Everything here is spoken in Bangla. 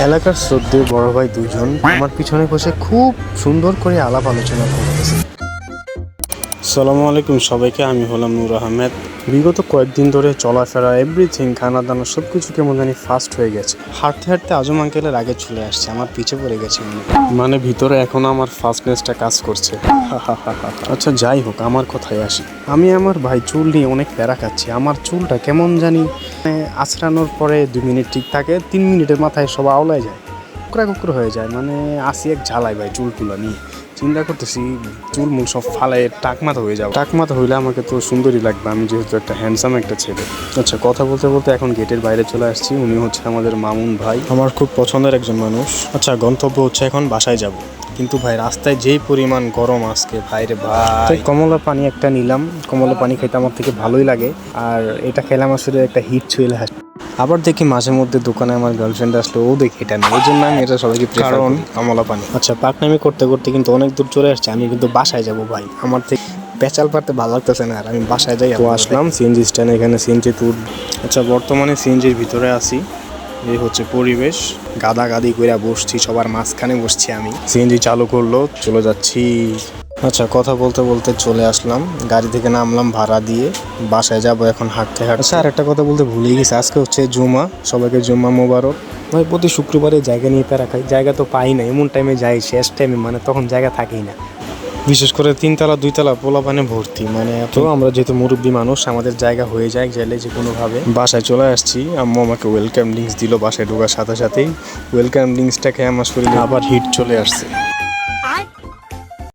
এলাকার শ্রদ্ধেয় বড় ভাই দুজন আমার পিছনে বসে খুব সুন্দর করে আলাপ আলোচনা করতেছে। আসসালামু আলাইকুম সবাইকে, আমি হলাম নূর আহমেদ। বিগত কয়েকদিন ধরে চলাফেরা এভরিথিং, খানা দানা সব কিছু কেমন জানি ফাস্ট হয়ে গেছে। হাঁটতে হাঁটতে আজম আঙ্কেলের আগে চলে আসছে, আমার পিছে পড়ে গেছে। মানে ভিতরে এখনো আমার ফাস্টনেসটা কাজ করছে। আচ্ছা যাই হোক, আমার কথায় আসি। আমি আমার ভাই চুল নিয়ে অনেক প্যারা খাচ্ছি। আমার চুলটা কেমন জানি আঁচড়ানোর পরে 2 মিনিট ঠিক থাকে, 3 মিনিটের মাথায় সব আওলায় যায়, কুকরা কুকুর হয়ে যায়। মানে আসি এক ঝালাই ভাই চুল টুলা নিয়ে। চিন্তা করতেছি চুল মুল সব ফালায় টাকমাথা হয়ে যাবে। টাকমাথা হইলে আমাকে তো সুন্দরই লাগবে, আমি যেহেতু একটা হ্যান্ডসাম একটা ছেলে। আচ্ছা, কথা বলতে বলতে এখন গেটের বাইরে চলে আসছি। উনি হচ্ছে আমাদের মামুন ভাই, আমার খুব পছন্দের একজন মানুষ। আচ্ছা, গন্তব্য হচ্ছে এখন বাসায় যাব। কিন্তু ভাই রাস্তায় যেই পরিমাণ গরম আজকে, ভাইরে ভাই। কমলা পানি একটা নিলাম, কমলা পানি খেতে আমার থেকে ভালোই লাগে। আর এটা খেলে আমার শরীরে একটা হিট চলে আসে। আবার দেখি মাঝে মধ্যে দোকানে আমার গার্লফ্রেন্ড আসলে ও দেখি এটা নেই, ওই জন্য আমি এটা সবাইকে প্রেফার করি, কমলা পানি। আচ্ছা, পাকনামি করতে করতে কিন্তু অনেক দূর চলে আসছে। আমি কিন্তু বাসায় যাব ভাই, আমার থেকে পেঁচাল পারতে ভালো লাগতেছে না। আর আমি বাসায় যাই। তো আসলাম সিএনজি স্ট্যান্ড, এখানে সিএনজি তুল। আচ্ছা, বর্তমানে সিএনজির ভিতরে আছি। এই হচ্ছে পরিবেশ, গাদাগাদি করে বসছি, সবার মাঝখানে বসছি আমি। সিএনজি চালু করলো, চলে যাচ্ছি। আচ্ছা, কথা বলতে বলতে চলে আসলাম, গাড়ি থেকে নামলাম ভাড়া দিয়ে। বাসায় যাব এখন হাঁটতে হাঁটতে। স্যার, একটা কথা বলতে ভুলে গেছি, আজকে হচ্ছে জুমা, সবাইকে জুম্মা মোবারক। ভাই প্রতি শুক্রবারে জায়গা নিয়ে প্যারা খাই, জায়গা তো পাই না। এমন টাইমে যাই, শেষ টাইমে, মানে তখন জায়গা থাকেই না। বিশেষ করে 3 তলা 2 তলা পোলাপানে ভর্তি। মানে তো আমরা যেহেতু মুরব্বী মানুষ, আমাদের জায়গা হয়ে যায় গেলে যে কোনোভাবে। বাসায় চলে আসছি, আম্মু আমাকে ওয়েলকাম ড্রিঙ্কস দিল বাসায় ঢোকার সাথে সাথেই। ওয়েলকাম ড্রিঙ্কসটা খেয়ে আমার শরীরে আবার হিট চলে আসছে।